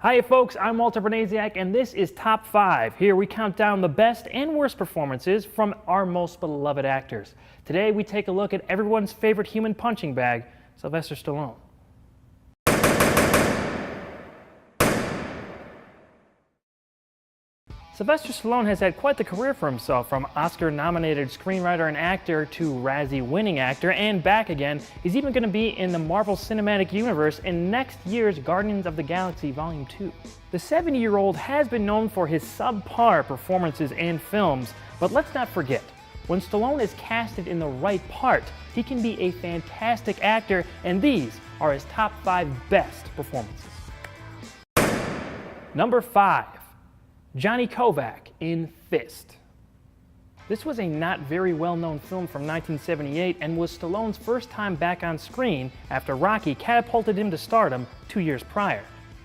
Hi folks, I'm Walter Bernasiak and this is Top 5. Here we count down the best and worst performances from our most beloved actors. Today we take a look at everyone's favorite human punching bag, Sylvester Stallone. Sylvester Stallone has had quite the career for himself, from Oscar-nominated screenwriter and actor to Razzie-winning actor, and back again. He's even going to be in the Marvel Cinematic Universe in next year's Guardians of the Galaxy Volume 2. The 70-year-old has been known for his subpar performances and films, but let's not forget, when Stallone is casted in the right part, he can be a fantastic actor, and these are his top 5 best performances. Number 5. Johnny Kovac in Fist. This was a not very well-known film from 1978 and was Stallone's first time back on screen after Rocky catapulted him to stardom 2 years prior.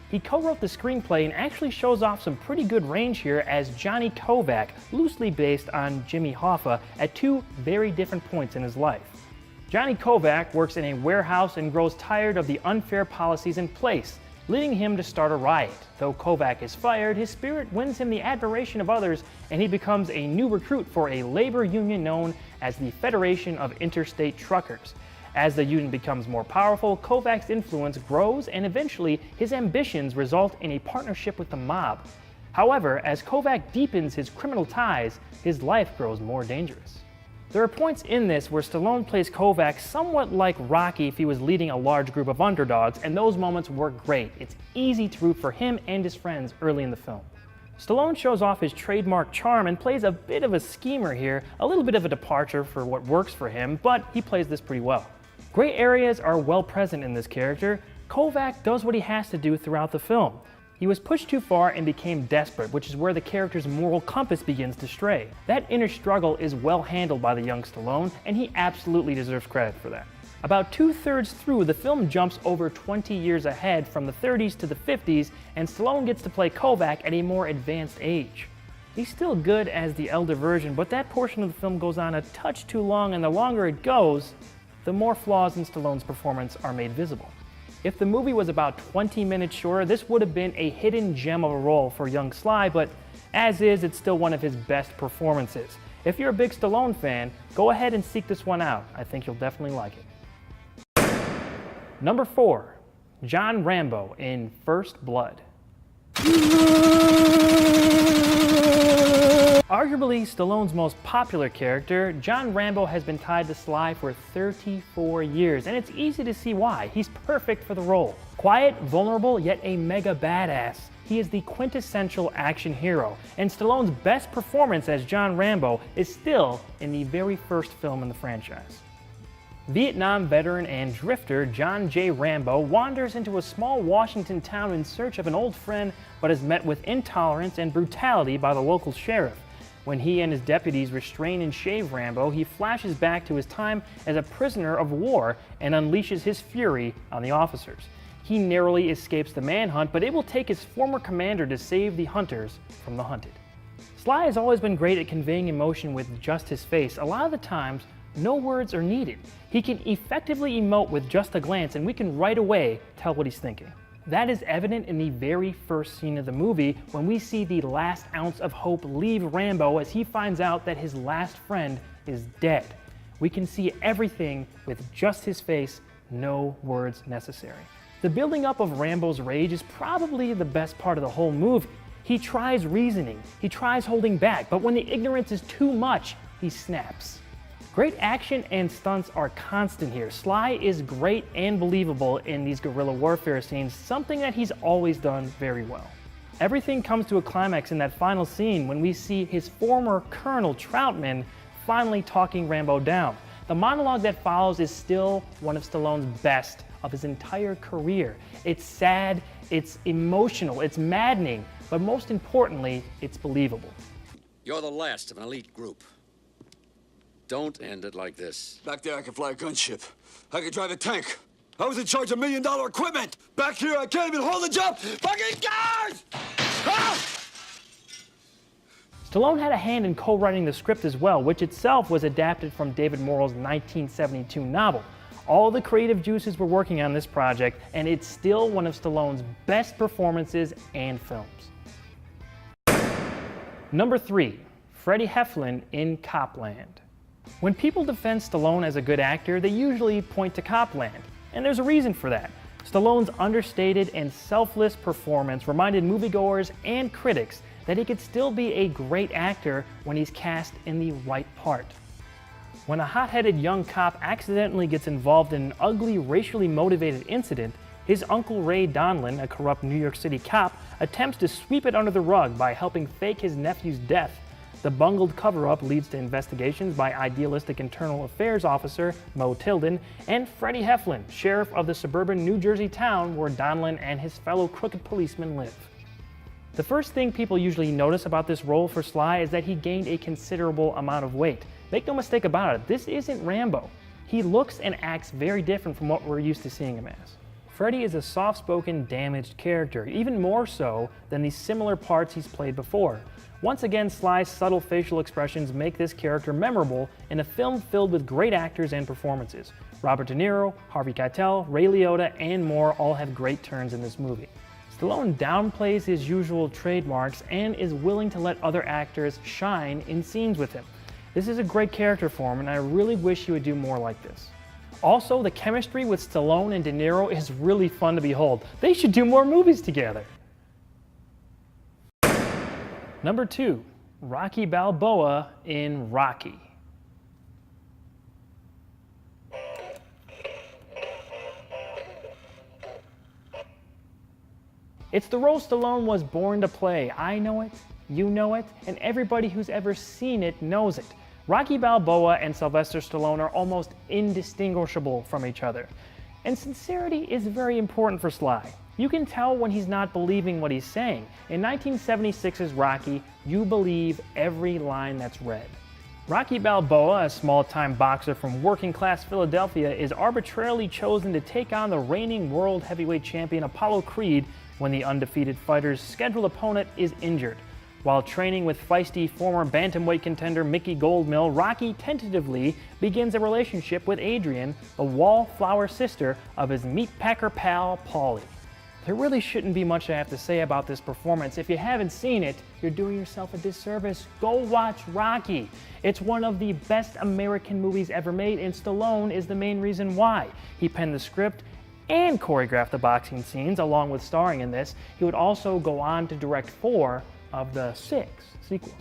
He co-wrote the screenplay and actually shows off some pretty good range here as Johnny Kovac, loosely based on Jimmy Hoffa, at 2 very different points in his life. Johnny Kovac works in a warehouse and grows tired of the unfair policies in place, leading him to start a riot. Though Kovac is fired, his spirit wins him the admiration of others, and he becomes a new recruit for a labor union known as the Federation of Interstate Truckers. As the union becomes more powerful, Kovac's influence grows, and eventually his ambitions result in a partnership with the mob. However, as Kovac deepens his criminal ties, his life grows more dangerous. There are points in this where Stallone plays Kovac somewhat like Rocky if he was leading a large group of underdogs, and those moments work great. It's easy to root for him and his friends early in the film. Stallone shows off his trademark charm and plays a bit of a schemer here, a little bit of a departure for what works for him, but he plays this pretty well. Gray areas are well present in this character. Kovac does what he has to do throughout the film. He was pushed too far and became desperate, which is where the character's moral compass begins to stray. That inner struggle is well handled by the young Stallone, and he absolutely deserves credit for that. About 2/3 through, the film jumps over 20 years ahead from the 30s to the 50s, and Stallone gets to play Kovac at a more advanced age. He's still good as the elder version, but that portion of the film goes on a touch too long, and the longer it goes, the more flaws in Stallone's performance are made visible. If the movie was about 20 minutes shorter, this would have been a hidden gem of a role for young Sly, but as is, it's still one of his best performances. If you're a big Stallone fan, go ahead and seek this one out. I think you'll definitely like it. Number 4. John Rambo in First Blood. Arguably Stallone's most popular character, John Rambo has been tied to Sly for 34 years, and it's easy to see why. He's perfect for the role. Quiet, vulnerable, yet a mega badass. He is the quintessential action hero, and Stallone's best performance as John Rambo is still in the very first film in the franchise. Vietnam veteran and drifter John J. Rambo wanders into a small Washington town in search of an old friend, but is met with intolerance and brutality by the local sheriff. When he and his deputies restrain and shave Rambo, he flashes back to his time as a prisoner of war and unleashes his fury on the officers. He narrowly escapes the manhunt, but it will take his former commander to save the hunters from the hunted. Sly has always been great at conveying emotion with just his face. A lot of the times, no words are needed. He can effectively emote with just a glance, and we can right away tell what he's thinking. That is evident in the very first scene of the movie when we see the last ounce of hope leave Rambo as he finds out that his last friend is dead. We can see everything with just his face, no words necessary. The building up of Rambo's rage is probably the best part of the whole movie. He tries reasoning, he tries holding back, but when the ignorance is too much, he snaps. Great action and stunts are constant here. Sly is great and believable in these guerrilla warfare scenes, something that he's always done very well. Everything comes to a climax in that final scene when we see his former Colonel Troutman finally talking Rambo down. The monologue that follows is still one of Stallone's best of his entire career. It's sad, it's emotional, it's maddening, but most importantly, it's believable. You're the last of an elite group. Don't end it like this. Back there, I could fly a gunship. I could drive a tank. I was in charge of $1 million equipment. Back here, I can't even hold a job. Fucking guys! Ah! Stallone had a hand in co-writing the script as well, which itself was adapted from David Morrell's 1972 novel. All the creative juices were working on this project, and it's still one of Stallone's best performances and films. Number 3, Freddie Heflin in Copland. When people defend Stallone as a good actor, they usually point to Copland, and there's a reason for that. Stallone's understated and selfless performance reminded moviegoers and critics that he could still be a great actor when he's cast in the right part. When a hot-headed young cop accidentally gets involved in an ugly, racially motivated incident, his uncle Ray Donlin, a corrupt New York City cop, attempts to sweep it under the rug by helping fake his nephew's death. The bungled cover-up leads to investigations by idealistic internal affairs officer Mo Tilden and Freddie Heflin, sheriff of the suburban New Jersey town where Donlin and his fellow crooked policemen live. The first thing people usually notice about this role for Sly is that he gained a considerable amount of weight. Make no mistake about it, this isn't Rambo. He looks and acts very different from what we're used to seeing him as. Freddie is a soft-spoken, damaged character, even more so than the similar parts he's played before. Once again, Sly's subtle facial expressions make this character memorable in a film filled with great actors and performances. Robert De Niro, Harvey Keitel, Ray Liotta, and more all have great turns in this movie. Stallone downplays his usual trademarks and is willing to let other actors shine in scenes with him. This is a great character for him, and I really wish he would do more like this. Also, the chemistry with Stallone and De Niro is really fun to behold. They should do more movies together. Number 2, Rocky Balboa in Rocky. It's the role Stallone was born to play. I know it, you know it, and everybody who's ever seen it knows it. Rocky Balboa and Sylvester Stallone are almost indistinguishable from each other. And sincerity is very important for Sly. You can tell when he's not believing what he's saying. In 1976's Rocky, you believe every line that's read. Rocky Balboa, a small-time boxer from working-class Philadelphia, is arbitrarily chosen to take on the reigning world heavyweight champion Apollo Creed when the undefeated fighter's scheduled opponent is injured. While training with feisty former bantamweight contender Mickey Goldmill, Rocky tentatively begins a relationship with Adrian, the wallflower sister of his meatpacker pal, Paulie. There really shouldn't be much I have to say about this performance. If you haven't seen it, you're doing yourself a disservice. Go watch Rocky. It's one of the best American movies ever made, and Stallone is the main reason why. He penned the script and choreographed the boxing scenes along with starring in this. He would also go on to direct 4 of the 6 sequels.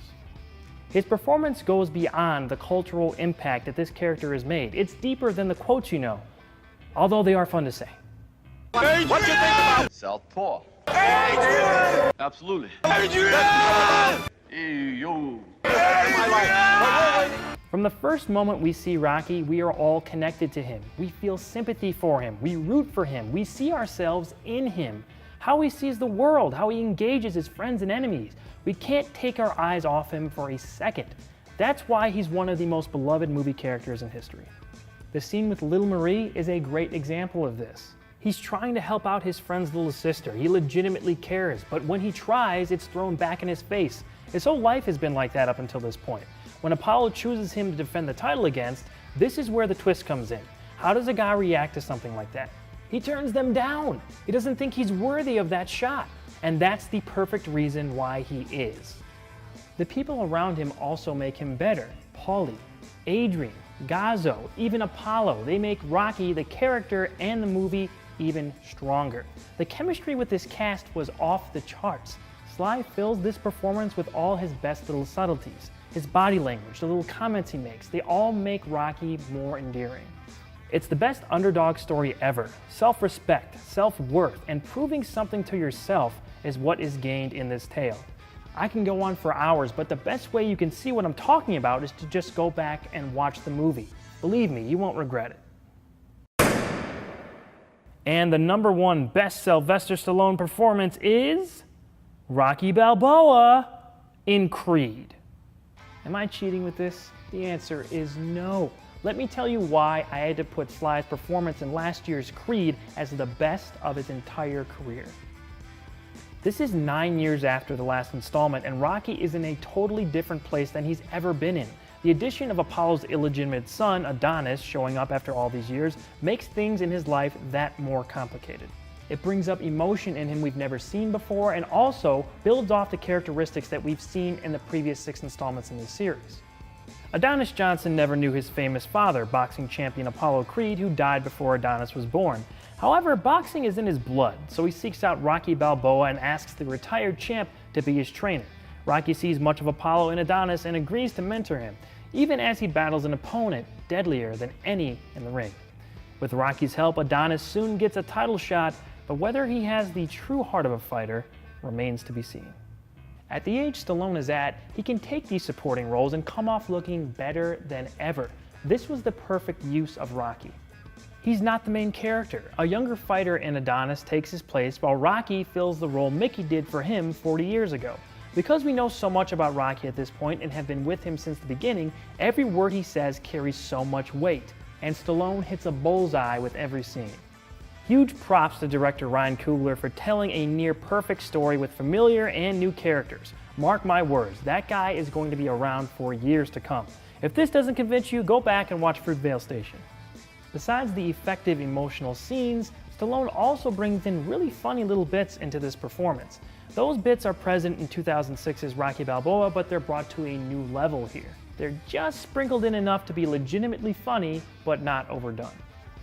His performance goes beyond the cultural impact that this character has made. It's deeper than the quotes you know, although they are fun to say. What you think about Southpaw? Adrian! Absolutely. Adrian! Hey, yo. From the first moment we see Rocky, we are all connected to him. We feel sympathy for him. We root for him. We see ourselves in him. How he sees the world, how he engages his friends and enemies. We can't take our eyes off him for a second. That's why he's one of the most beloved movie characters in history. The scene with Little Marie is a great example of this. He's trying to help out his friend's little sister. He legitimately cares, but when he tries, it's thrown back in his face. His whole life has been like that up until this point. When Apollo chooses him to defend the title against, this is where the twist comes in. How does a guy react to something like that? He turns them down. He doesn't think he's worthy of that shot. And that's the perfect reason why he is. The people around him also make him better. Paulie, Adrian, Gazzo, even Apollo. They make Rocky, the character, and the movie even stronger. The chemistry with this cast was off the charts. Sly fills this performance with all his best little subtleties. His body language, the little comments he makes, they all make Rocky more endearing. It's the best underdog story ever. Self-respect, self-worth, and proving something to yourself is what is gained in this tale. I can go on for hours, but the best way you can see what I'm talking about is to just go back and watch the movie. Believe me, you won't regret it. And the #1 best Sylvester Stallone performance is Rocky Balboa in Creed. Am I cheating with this? The answer is no. Let me tell you why I had to put Sly's performance in last year's Creed as the best of his entire career. This is 9 years after the last installment, and Rocky is in a totally different place than he's ever been in. The addition of Apollo's illegitimate son, Adonis, showing up after all these years makes things in his life that more complicated. It brings up emotion in him we've never seen before and also builds off the characteristics that we've seen in the previous 6 installments in the series. Adonis Johnson never knew his famous father, boxing champion Apollo Creed, who died before Adonis was born. However, boxing is in his blood, so he seeks out Rocky Balboa and asks the retired champ to be his trainer. Rocky sees much of Apollo in Adonis and agrees to mentor him, even as he battles an opponent deadlier than any in the ring. With Rocky's help, Adonis soon gets a title shot, but whether he has the true heart of a fighter remains to be seen. At the age Stallone is at, he can take these supporting roles and come off looking better than ever. This was the perfect use of Rocky. He's not the main character. A younger fighter in Adonis takes his place while Rocky fills the role Mickey did for him 40 years ago. Because we know so much about Rocky at this point and have been with him since the beginning, every word he says carries so much weight, and Stallone hits a bullseye with every scene. Huge props to director Ryan Coogler for telling a near-perfect story with familiar and new characters. Mark my words, that guy is going to be around for years to come. If this doesn't convince you, go back and watch Fruitvale Station. Besides the effective emotional scenes, Stallone also brings in really funny little bits into this performance. Those bits are present in 2006's Rocky Balboa, but they're brought to a new level here. They're just sprinkled in enough to be legitimately funny, but not overdone.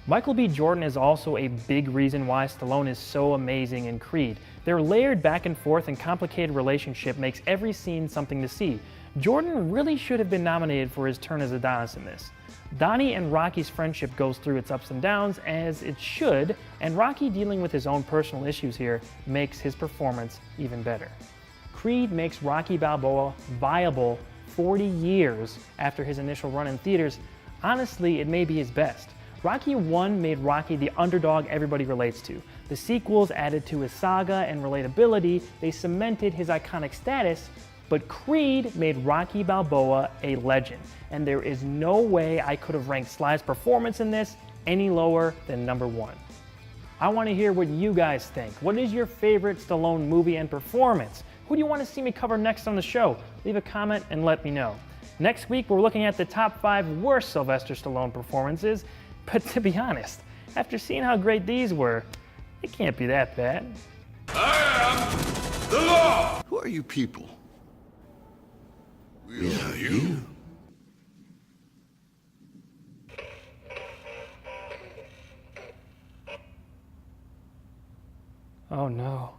Michael B. Jordan is also a big reason why Stallone is so amazing in Creed. Their layered back and forth and complicated relationship makes every scene something to see. Jordan really should have been nominated for his turn as Adonis in this. Donnie and Rocky's friendship goes through its ups and downs, as it should, and Rocky dealing with his own personal issues here makes his performance even better. Creed makes Rocky Balboa viable 40 years after his initial run in theaters. Honestly, it may be his best. Rocky 1 made Rocky the underdog everybody relates to. The sequels added to his saga and relatability, they cemented his iconic status, but Creed made Rocky Balboa a legend, and there is no way I could have ranked Sly's performance in this any lower than number 1. I want to hear what you guys think. What is your favorite Stallone movie and performance? Who do you want to see me cover next on the show? Leave a comment and let me know. Next week, we're looking at the top 5 worst Sylvester Stallone performances. But to be honest, after seeing how great these were, it can't be that bad. I am the law! Who are you people? We are you. Oh no.